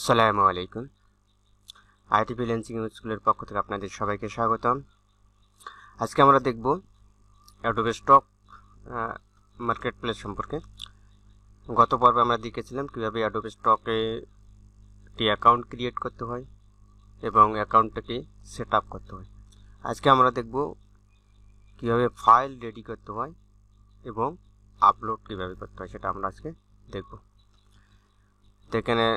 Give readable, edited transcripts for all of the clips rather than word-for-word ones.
আসসালামু আলাইকুম। IT freelancing স্কুলের পক্ষ থেকে আপনাদের সবাইকে স্বাগতম। আজকে আমরা দেখব অ্যাডোবে স্টক মার্কেট প্লেস সম্পর্কে। গত পর্বে আমরা দেখেছিলাম কীভাবে অ্যাডোবে স্টকে একটি অ্যাকাউন্ট ক্রিয়েট করতে হয় এবং অ্যাকাউন্টটাকে সেট আপ করতে হয়। আজকে আমরা দেখব কীভাবে ফাইল রেডি করতে হয় এবং আপলোড কীভাবে করতে হয়, সেটা আমরা আজকে দেখব। তো এখানে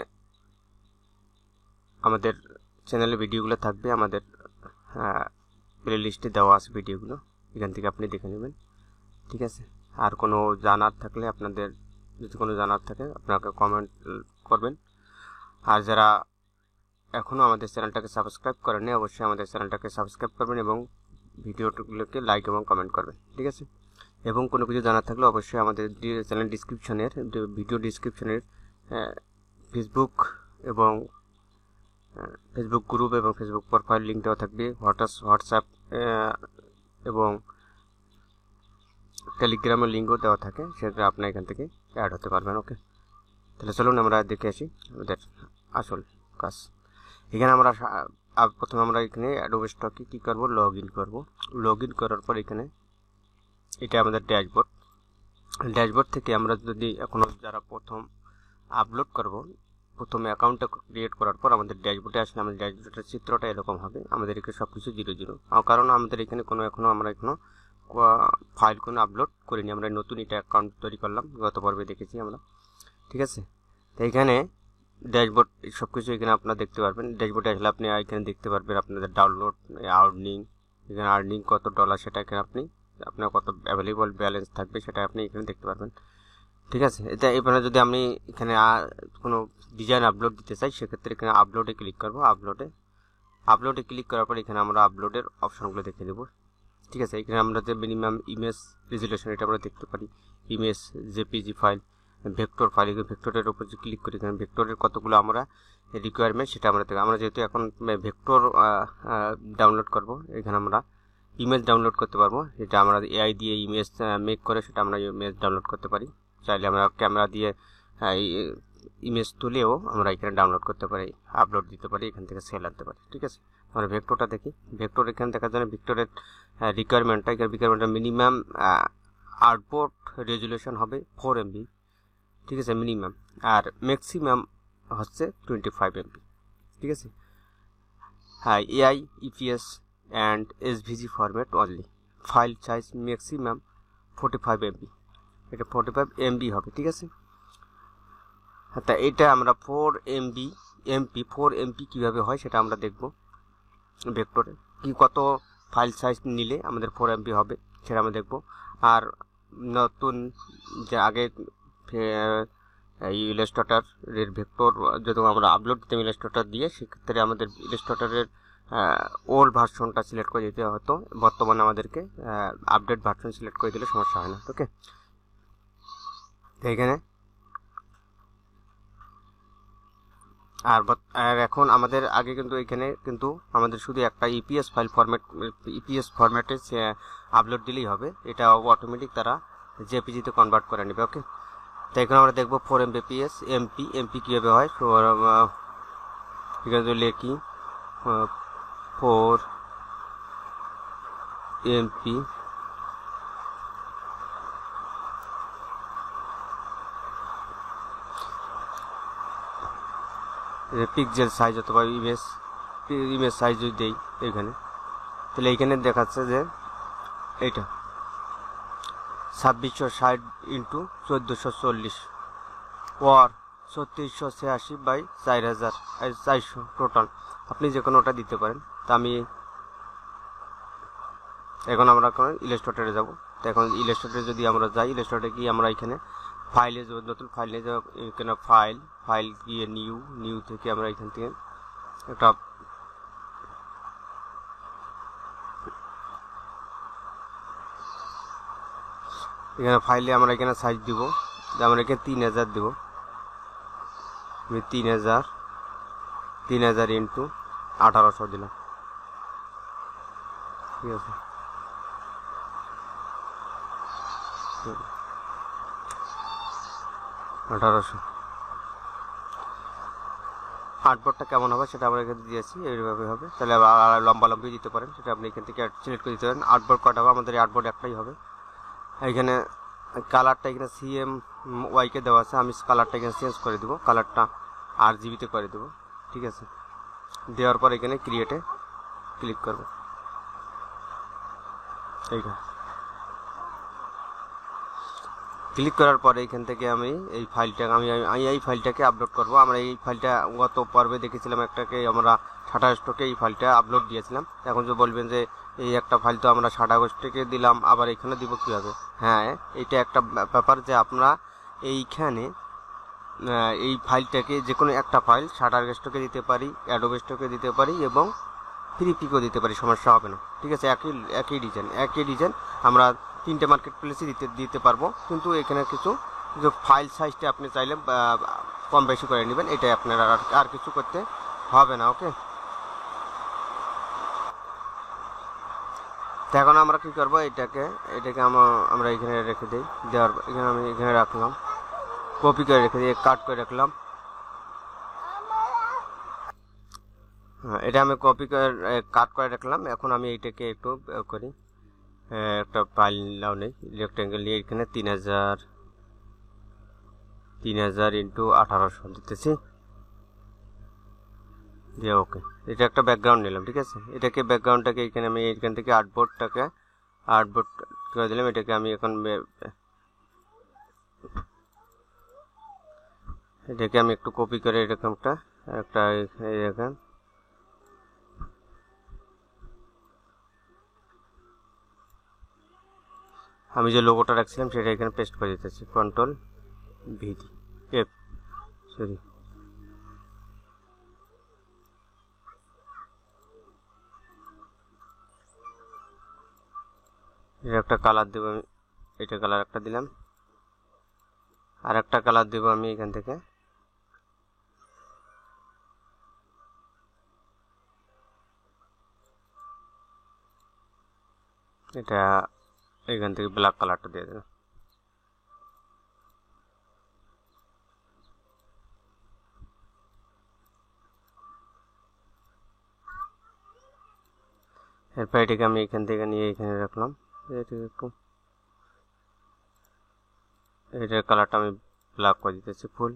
আমাদের চ্যানেলে ভিডিওগুলো থাকবে, আমাদের প্লে লিস্টে দেওয়া আছে ভিডিওগুলো, এখান থেকে আপনি দেখে নেবেন, ঠিক আছে। আর কোনো জানার থাকলে আপনাদের যদি কোনো জানার থাকে আপনাকে কমেন্ট করবেন। আর যারা এখনও আমাদের চ্যানেলটাকে সাবস্ক্রাইব করেননি অবশ্যই আমাদের চ্যানেলটাকে সাবস্ক্রাইব করবেন এবং ভিডিওগুলোকে লাইক এবং কমেন্ট করবেন, ঠিক আছে। এবং কোনো কিছু জানার থাকলে অবশ্যই আমাদের চ্যানেল ডিসক্রিপশনের ভিডিও ডিসক্রিপশনের ফেসবুক এবং ফেসবুক গ্রুপ এবং ফেসবুক প্রোফাইল লিঙ্ক দেওয়া থাকবে, হোয়াটসঅ্যাপ এবং টেলিগ্রামের লিঙ্কও দেওয়া থাকে, সেটা আপনি এখান থেকে অ্যাড হতে পারবেন। ওকে, তাহলে চলুন আমরা দেখে আসি আমাদের আসল কাজ। এখানে আমরা প্রথমে আমরা এখানে অ্যাডোবে স্টকে কী করবো, লগ ইন করবো। লগ ইন করার পর এখানে এটা আমাদের ড্যাশবোর্ড থেকে আমরা যদি এখনও যারা প্রথম আপলোড করবো, প্রথমে অ্যাকাউন্টটা ক্রিয়েট করার পর আমাদের ড্যাশবোর্ডে আসলে আমাদের ড্যাশবোর্ডের চিত্রটা এরকম হবে। আমাদের এখানে সব কিছু 0 কারণ আমাদের এখানে আমরা এখনও ফাইল কোনো আপলোড করিনি, আমরা নতুন এটা অ্যাকাউন্ট তৈরি করলাম, গত পর্বে দেখেছি আমরা, ঠিক আছে। তো এখানে ড্যাশবোর্ড সব কিছু এখানে আপনারা দেখতে পারবেন। ড্যাশবোর্ডে আসলে আপনি এখানে দেখতে পারবেন আপনাদের ডাউনলোড, আর্নিং, এখানে আর্নিং কত ডলার সেটা এখানে আপনার কত অ্যাভেলেবল ব্যালেন্স থাকবে সেটা আপনি এখানে দেখতে পারবেন, ঠিক আছে। এটা এবারে যদি আমি এখানে কোনো ডিজাইন আপলোড দিতে চাই সেক্ষেত্রে এখানে আপলোডে ক্লিক করবো। আপলোডে ক্লিক করার পর এখানে আমরা আপলোডের অপশনগুলো দেখে দেবো, ঠিক আছে। এখানে আমরা যে মিনিমাম ইমেজ রেজুলেশন এটা আমরা দেখতে পারি, image, JPG file, vector file. ভেক্টরের উপর যে ক্লিক করি এখানে ভেক্টরের কতগুলো আমরা রিকোয়ারমেন্ট সেটা আমরা দেখি। আমরা যেহেতু এখন ভেক্টর ডাউনলোড করব, এখানে আমরা ইমেজ ডাউনলোড করতে পারবো। এটা আমরা এআই দিয়ে ইমেজ মেক করে সেটা আমরা ইমেজ ডাউনলোড করতে পারি। চাইলে আমরা ক্যামেরা দিয়ে ইমেজ তুলেও আমরা এখানে ডাউনলোড করতে পারি, আপলোড দিতে পারি, এখান থেকে সেল আনতে পারি, ঠিক আছে। আমরা ভেক্টরটা দেখি। ভেক্টর এখানে দেখার জন্য ভেক্টরের রিকোয়ারমেন্টটা মিনিমাম আউটপুট রেজুলেশন হবে 4 MB, ঠিক আছে, মিনিমাম। আর ম্যাক্সিমাম হচ্ছে 25 MB, ঠিক আছে। হ্যাঁ, AI, EPS and SVG format only. File size maximum 45 MB, এটা 45 MB হবে, ঠিক আছে। তা এটা আমরা 4 MB কীভাবে হয় সেটা আমরা দেখব। ভেক্টরে কত ফাইল সাইজ নিলে আমাদের 4 MB হবে সেটা আমরা দেখব। আর নতুন যে আগে ইলাস্ট্রেটরের ভেক্টর যদি আমরা আপলোড দিতাম ইলাস্ট্রেটর দিয়ে, সেক্ষেত্রে আমাদের ইলাস্ট্রেটরের ওল্ড ভার্সনটা সিলেক্ট করে দিতে হতো। বর্তমানে আমাদেরকে আপডেট ভার্সন সিলেক্ট করে দিলে সমস্যা হয় না, ওকে। এইখানে আর এখন আমাদের আগে কিন্তু এখানে কিন্তু আমাদের শুধু একটা ইপিএস ফরম্যাটে আপলোড দিলেই হবে, এটা অটোমেটিক তারা জেপিজিতে কনভার্ট করে নেবে, ওকে। তো এখানে আমরা দেখবো 4 MBPS এমপি কীভাবে হয়। এখানে যদি লিখি 4 MP পিক্সেল সাইজ অথবা ইমেজ সাইজ যদি দেই এখানে, তাহলে এইখানে দেখাচ্ছে যে এইটা 2660 ইন্টু 1440 ওর 3686 বাই 4400 টোটাল। আপনি যে কোনো ওটা দিতে পারেন। তা আমি এখন আমরা ইলাস্ট্রেটরে যাব। তো এখন ইলাস্ট্রেটরে যদি আমরা যাই, ইলাস্ট্রেটরে কি আমরা এখানে ফাইলে নতুন ফাইল নিয়ে যাব। এখানে ফাইল গিয়ে নিউ থেকে আমরা এখান থেকে একটা এখানে ফাইলে আমরা এখানে সাইজ দিব, আমরা এখানে 3000 দেব। আমি 3000 ইন্টু 1800 দিলাম, ঠিক আছে। 1800 আর্টবোর্ডটা কেমন হবে সেটা আমরা এখানে দিয়েছি, এইভাবে হবে। তাহলে লম্বা লম্বি দিতে পারেন, সেটা আপনি এখান থেকে সিলেক্ট করে দিতে পারেন। আর্টবোর্ড কটা হবে, আমাদের এই আর্টবোর্ড একটাই হবে। এখানে কালারটা এখানে CMYK দেওয়া আছে, আমি কালারটা এখানে চেঞ্জ করে দেবো, কালারটা RGBতে করে দেবো, ঠিক আছে। দেওয়ার পর এখানে ক্রিয়েটে ক্লিক করব। এইখানে ক্লিক করার পরে এখান থেকে আমি এই ফাইলটাকে আপলোড করব। আমরা এই ফাইলটা গত পর্বে দেখেছিলাম, একটাকে আমরা শাটারস্টকে এই ফাইলটা আপলোড দিয়েছিলাম। এখন যে বলবেন যে এই একটা ফাইল তো আমরা শাটারস্টকে দিলাম, আবার এখানে দিব কীভাবে? হ্যাঁ, এটা একটা ব্যাপার যে আমরা এইখানে এই ফাইলটাকে যে কোনো একটা ফাইল শাটারস্টকে দিতে পারি, অ্যাডোবে স্টকে দিতে পারি এবং ফ্রি পিকও দিতে পারি, সমস্যা হবে না, ঠিক আছে। একই ডিজাইন আমরা 3টে মার্কেট প্লেসে দিতে পারবো। কিন্তু এখানে কিছু যে ফাইল সাইজটা আপনি চাইলে কম বেশি করে নেবেন, এটাই আপনার আর কিছু করতে হবে না, ওকে। তো এখন আমরা কি করব, এটাকে আমরা এখানে রেখে দিই। দেওয়ার এখানে আমি এখানে রাখলাম, কপি করে রেখে দিই, কাট করে রাখলাম। হ্যাঁ, এটা আমি কপি করে কাট করে রাখলাম। এখন আমি এইটাকে একটু করি, একটা ফাইল নাও নেই, রেক্টেঙ্গেল নিয়ে এখানে 3000 × 1800 দিতেছি দিয়ে ওকে। এটা একটা ব্যাকগ্রাউন্ড নিলাম, ঠিক আছে। ব্যাকগ্রাউন্ডটাকে এখানে আমি এখান থেকে আর্টবোর্ড করে দিলাম। এটাকে আমি এখন একটু কপি করে এরকমটা একটা এরকম আমি যে লোগোটা রাখছিলাম সেটা এখানে পেস্ট করে দিতেছি, CTRL-V সরি। এটা একটা কালার দেবো আমি, এটা কালার একটা দিলাম, আর একটা কালার দেবো আমি এখান থেকে, এটা এখান থেকে ব্ল্যাক কালারটা দিয়ে দিলাম। এরপর এটাকে আমি এখান থেকে নিয়ে এখানে রাখলাম। এটার কালারটা আমি ব্ল্যাক করে দিতেছি ফুল,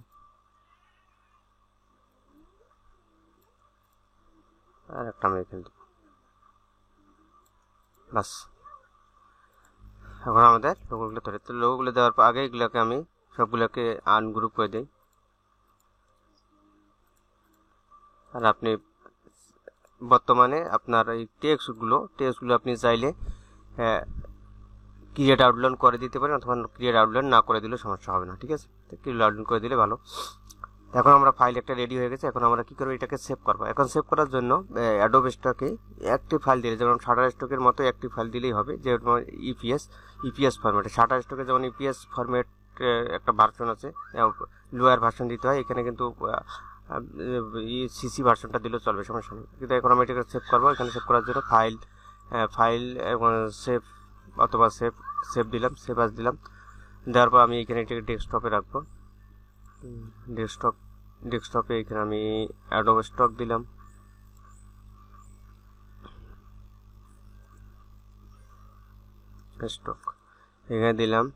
আর একটা আমি এখানে দেব, বাস। এখন আমাদের লোগোগুলো তৈরি। তো লোগোগুলো দেওয়ার পর আগে এগুলোকে আমি সবগুলোকে আনগ্রুপ করে দিই। আর আপনি বর্তমানে আপনার এই টেক্সটগুলো আপনি চাইলে ক্রিয়েট আউটলাইন করে দিতে পারেন, অথবা ক্রিয়েট আউটলাইন না করে দিলেও সমস্যা হবে না, ঠিক আছে। ক্রিয়েট আউটলাইন করে দিলে ভালো। এখন আমরা ফাইল একটা রেডি হয়ে গেছে। এখন আমরা কি করবো, এটাকে সেভ করবো। এখন সেভ করার জন্য অ্যাডোবে স্টকে একটি ফাইল দিলে, যেমন শাটারস্টকের মতো একটি ফাইল দিলেই হবে, যেমন ইপিএস ফরম্যাটে। শাটারস্টকে যেমন ইপিএস ফরম্যাট একটা ভার্সন আছে, লোয়ার ভার্সন দিতে হয়, এখানে কিন্তু সিসি ভার্সনটা দিলেও চলবে, সমস্যা নেই। কিন্তু এখন আমরা এটাকে সেভ করবো। এখানে সেভ করার জন্য ফাইল সেভ অথবা সেভ দিলাম, সেভ আস দিলাম। দেওয়ার পর আমি এখানে এটাকে ডেস্কটপে রাখবো। ডেস্কটপে এখানে আমি অ্যাডোবে স্টক দিলাম, স্টক এখানে দিলাম।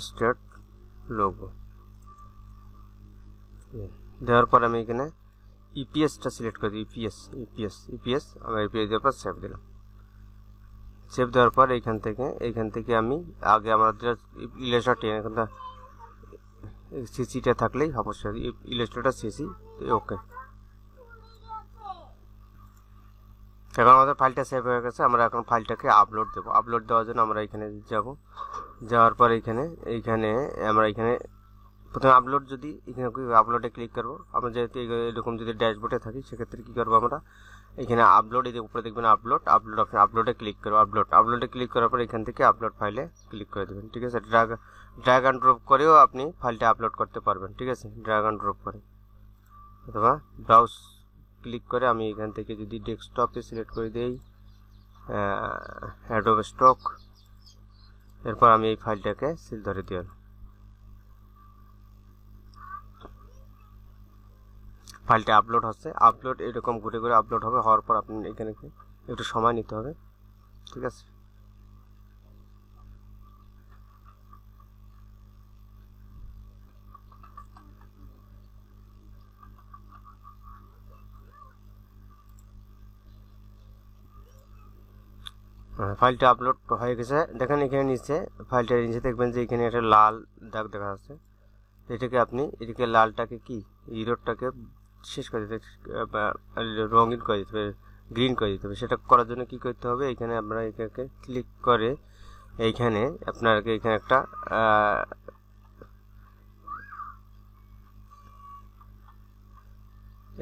স্টার্ট লোগো দেওয়ার পর আমি এখানে ইপিএসটা সিলেক্ট করে দিই, ইপিএস আমরা ইপিএস দেওয়ার পর সেভ দিলাম। সেভ দেওয়ার পর এইখান থেকে আমি আগে আমাদের ইলাস্ট্রেটর এখন সিসিটা থাকলেই অবশ্যই ইলাস্ট্রেটর সিসি, ওকে। এখন আমাদের ফাইলটা সেভ হয়ে গেছে। আমরা এখন ফাইলটাকে আপলোড দেবো। আপলোড দেওয়ার জন্য আমরা এখানে যাওয়ার পর এইখানে আমরা এখানে প্রথমে আপলোড, যদি এখানে আপলোডে ক্লিক করবো, আমরা যেহেতু এরকম যদি ড্যাশবোর্ডে থাকি সেক্ষেত্রে কী করবো আমরা এখানে আপলোড, এই যে উপরে দেখবেন আপলোড অপশন, আপলোডে ক্লিক করবো। আপলোডে ক্লিক করার পর এখান থেকে আপলোড ফাইলে ক্লিক করে দেবেন। ঠিক আছে, ড্র্যাগ অ্যান্ড ড্রপ করেও আপনি ফাইলটা আপলোড করতে পারবেন। ঠিক আছে, ড্র্যাগ অ্যান্ড ড্রপ করে অথবা ব্রাউজ ক্লিক করে আমি এখান থেকে যদি ডেস্কটপে সিলেক্ট করে দিই অ্যাডোবে স্টক, এরপর আমি এই ফাইলটাকে সিল ধরে দিলাম। ফাইলটা আপলোড হচ্ছে, আপলোড এরকম ঘুরে ঘুরে আপলোড হবে, হওয়ার পর আপনি এখানে একটু সময় নিতে হবে। ঠিক আছে, ফাইলটা আপলোড হয়ে গেছে। দেখেন এখানে নিচে, ফাইলটার নিচে দেখবেন যে এখানে একটা লাল দাগ দেখা যাচ্ছে। এটাকে আপনি এদিকে লালটাকে কি ইরোডটাকে শেষ করে দিতে, রঙিন করে দিতে হবে, গ্রিন করে দিতে হবে। সেটা করার জন্য কি করতে হবে, এখানে আপনারা এটাকে ক্লিক করে এইখানে আপনাকে এখানে একটা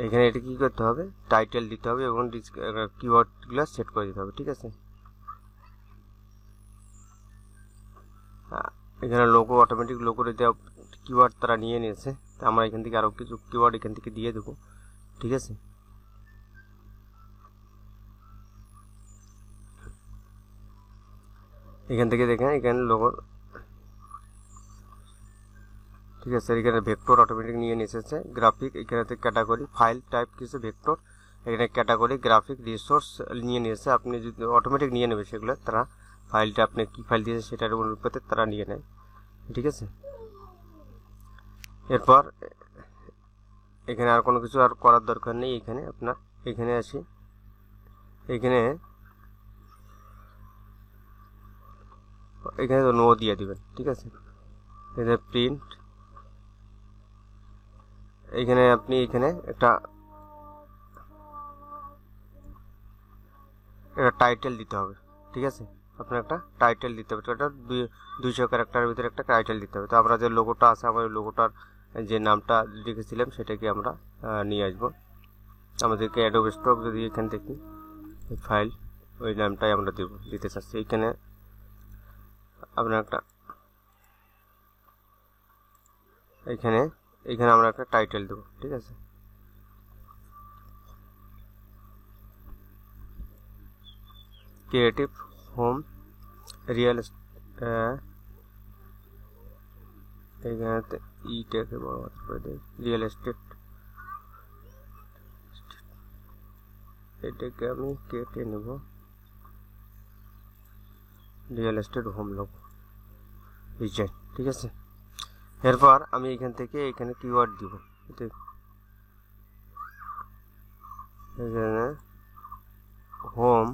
এখানে এটা কি করতে হবে, টাইটেল দিতে হবে এবং কিওয়ার্ডগুলো সেট করে দিতে হবে। ঠিক আছে, এখানে লোগো, অটোমেটিক লোগো দেওয়া কিওয়ার্ড তারা নিয়ে নিয়েছে, তো আমরা এখান থেকে আরও কিছু কিওয়ার্ড এখান থেকে দিয়ে দেবো। ঠিক আছে, এখান থেকে দেখেন এখানে লোগো। ঠিক আছে, এখানে ভেক্টর অটোমেটিক নিয়ে নিয়েছে, গ্রাফিক এখানে ক্যাটাগরি, ফাইল টাইপ কিছু ভেক্টর, এখানে ক্যাটাগরি, গ্রাফিক, রিসোর্স নিয়ে নিয়েছে। আপনি যদি অটোমেটিক নিয়ে নেবে সেগুলো, তারা ফাইলটা আপনি কি ফাইল দিয়েছে সেটার অনুপাতে তারা নিয়ে নেয়। ঠিক আছে, এরপর এখানে আর কোনো কিছু আর করার দরকার নেই। এখানে আপনার এখানে আসি, এখানে তো নো দিয়ে দিবেন। ঠিক আছে, এখানে প্রিন্ট, এখানে আপনি এখানে একটা টাইটেল দিতে হবে। ঠিক আছে, আপনার একটা টাইটেল দিতে হবে, এটা 200 ক্যারেক্টারের ভিতরে একটা টাইটেল দিতে হবে। তো আমরা যে লোগোটা আছে, আমার লোগোটার যে নামটা লিখেছিলাম সেটাকে আমরা নিয়ে আসবো। আমাদেরকে অ্যাডোবে স্টক যদি এখান থেকে ফাইল, ওই নামটাই আমরা দিতে চাচ্ছি। এখানে আপনার একটা এখানে আমরা একটা টাইটেল দেবো। ঠিক আছে, ক্রিয়েটিভ হোম রিয়েল, এখানে ইটাকে বড় করে দেয়, রিয়েল এস্টেট, এটাকে আমি কেটে নেব, real estate home logo design. ঠিক আছে, এরপর আমি এখান থেকে এখানে কিওয়ার্ড দিব, এখানে হোম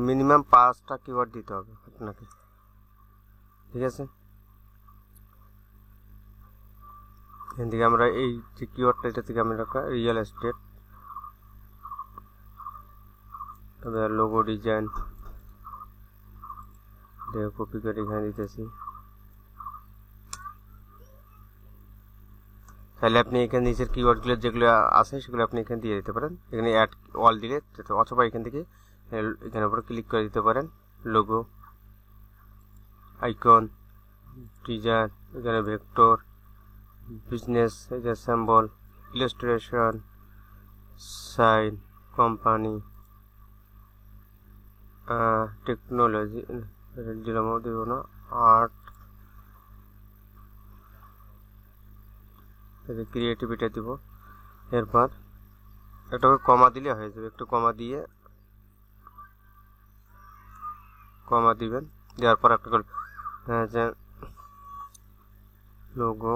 মিনিমাম 5টা কিওয়ার্ড দিতে হবে আপনাকে। ঠিক আছে, এখান থেকে আমরা এই যে কিওয়ার্ডটা, এটা থেকে আমরা রিয়েল এস্টেট, তবে লোগো ডিজাইন দেখে কপি করে এখানে দিতেছি। তাহলে আপনি এখানে নিচের কিওয়ার্ডগুলো যেগুলো আছে সেগুলো আপনি এখানে দিয়ে দিতে পারেন। এখানে অ্যাড অল দিলে, অথবা এখান থেকে এখানে উপরে ক্লিক করে দিতে পারেন। লোগো, আইকন, ডিজাইন, এখানে ভেক্টর, বিজনেস, এখানে symbol, illustration, sign, company, technology দিলাম, দেব না, আর্ট, ক্রিয়েটিভিটি দিব। এরপর একটা কমা দিলে হয়ে যাবে, একটু কমা দিয়ে কমা দিবেন, দেওয়ার পর একটা লোগো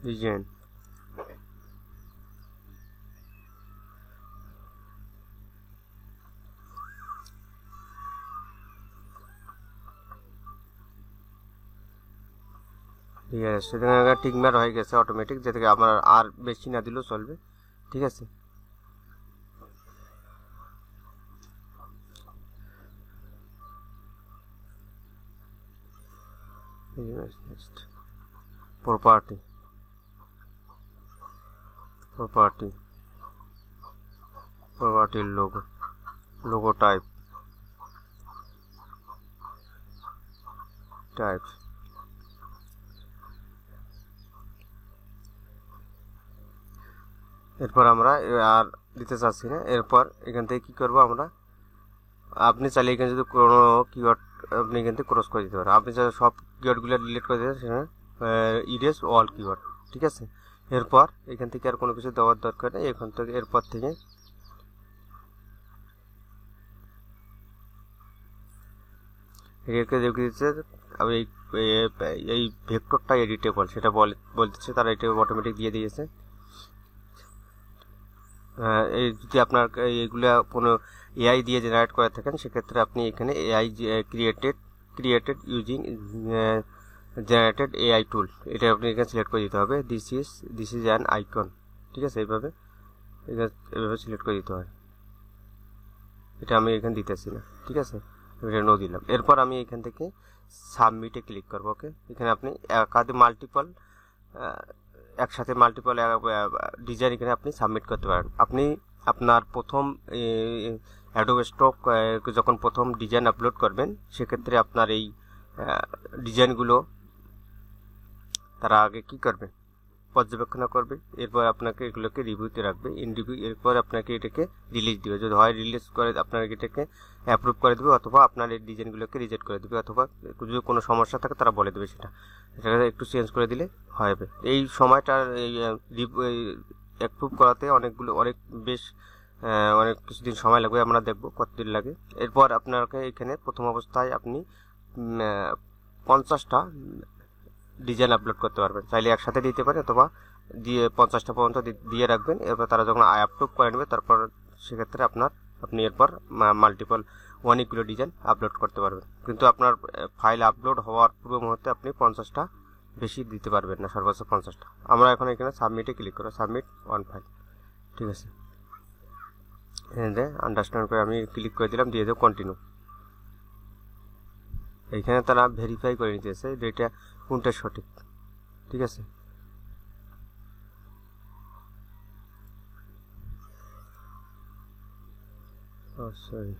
ডিজাইন, ইয়েস, সেখানে টিকমার হয়ে গেছে অটোমেটিক, যে থেকে আমার আর বেশি না দিলেও চলবে। ঠিক আছে, নেক্সট প্রপার্টি, প্রপার্টি, প্রপার্টির লোগো, লোগো টাইপ, টাইপ এরপর আমরা আর দিতে চাচ্ছি না। এরপর এখান থেকে কি করব আমরা, আপনি চাইলে এখানে যদি কোনো কিওয়ার্ড আপনি এখান থেকে ক্রস করে দিতে পারেন। আপনি চাইলে সব কিওয়ার্ডগুলো ডিলিট করে দিতে সেখানে ইরেজ অল কিওয়ার্ড। ঠিক আছে, এরপর এখান থেকে আর কোনো কিছু দেওয়ার দরকার নেই। এখান থেকে এরপর থেকে এটাকে দেখে দিচ্ছে আমি এই ভেক্টরটা এডিটেবল সেটা বলতেছে তারা, এটা অটোমেটিক দিয়ে দিয়েছে। এই যদি আপনার এইগুলা কোনো এআই দিয়ে জেনারেট করে থাকেন, সেক্ষেত্রে আপনি এখানে AI created using generated AI টুল, এটা আপনি এখানে সিলেক্ট করে দিতে হবে। This is an icon. ঠিক আছে, এইভাবে সিলেক্ট করে দিতে হয়। এটা আমি এখানে দিতেছি না। ঠিক আছে, এটা নো দিলাম। এরপর আমি এখান থেকে সাবমিটে ক্লিক করবো। ওকে, এখানে আপনি একসাথে মাল্টিপল ডিজাইন এখানে আপনি সাবমিট করতে পারেন। আপনি আপনার প্রথম অ্যাডোব স্টক যখন প্রথম ডিজাইন আপলোড করবেন, সেক্ষেত্রে আপনার এই ডিজাইনগুলো তারা আগে কি করবে, পর্যবেক্ষণ করবে। এরপর আপনাকে এগুলোকে রিভিউতে রাখবে, ইন রিভিউ। এরপর আপনাকে এটাকে রিলিজ দিবে। যদি হয় রিলিজ করে আপনাকে এটাকে অ্যাপ্রুভ করে দেবে, অথবা আপনার এই ডিজাইনগুলোকে রিজেক্ট করে দেবে, অথবা যদি কোনো সমস্যা থাকে তারা বলে দেবে সেটা একটু চেঞ্জ করে দিলে হবে। এই সময়টা এই অ্যাপ্রুভ করাতে অনেক কিছুদিন সময় লাগবে, আমরা দেখব কতদিন লাগে। এরপর আপনাকে এখানে প্রথম অবস্থায় আপনি 50টা ডিজাইন আপলোড করতে পারবেন। চাইলে একসাথে দিতে পারে, অথবা দিয়ে 50টা পর্যন্ত দিয়ে রাখবেন। এরপর তারা যখন অ্যাপ্রুভ করে নেবে, তারপর সেক্ষেত্রে আপনি এরপর মাল্টিপল অনেকগুলো ডিজাইন আপলোড করতে পারবেন। কিন্তু আপনার ফাইল আপলোড হওয়ার পূর্ব মুহূর্তে আপনি 50টা বেশি দিতে পারবেন না, সর্বোচ্চ 50টা। আমরা এখন এখানে সাবমিটে ক্লিক করব, সাবমিট ওয়ান ফাইল। ঠিক আছে, এখানে আন্ডারস্ট্যান্ড করে আমি ক্লিক করে দিলাম, দিয়ে দেবো কন্টিনিউ। এইখানে তারা ভেরিফাই করে নিতেছে যে এটা কোনটা সঠিক। ঠিক আছে, সরি,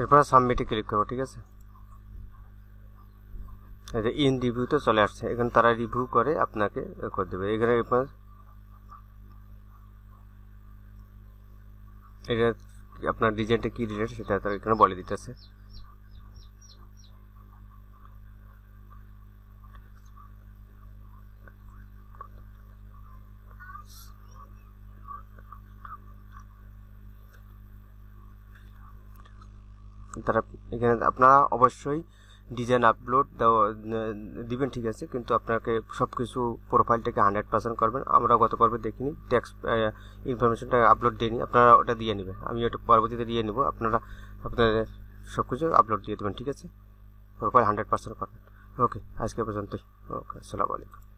এরপর সাবমিটে ক্লিক করবো। ঠিক আছে, ইন রিভিউতে চলে আসছে, এখানে তারা রিভিউ করে আপনাকে করে দেবে। এখানে আপনার এটা আপনার ডিজাইনটা কি রিলেটেড সেটা তারা এখানে বলে দিতেছে। তারা এখানে আপনারা অবশ্যই ডিজাইন আপলোড দিবেন, ঠিক আছে, কিন্তু আপনাকে সব কিছু প্রোফাইলটাকে 100% করবেন। আমরা গত পর্বে দেখিনি, টেক্সট ইনফরমেশনটা আপলোড দিইনি, আপনারা ওটা দিয়ে নেবেন, আমি ওটা পরবর্তীতে দিয়ে নেব। আপনারা আপনাদের সব কিছু আপলোড দিয়ে দেবেন, ঠিক আছে, প্রোফাইল 100% করবেন। ওকে, আজকে পর্যন্তই। ওকে, আসসালামু আলাইকুম।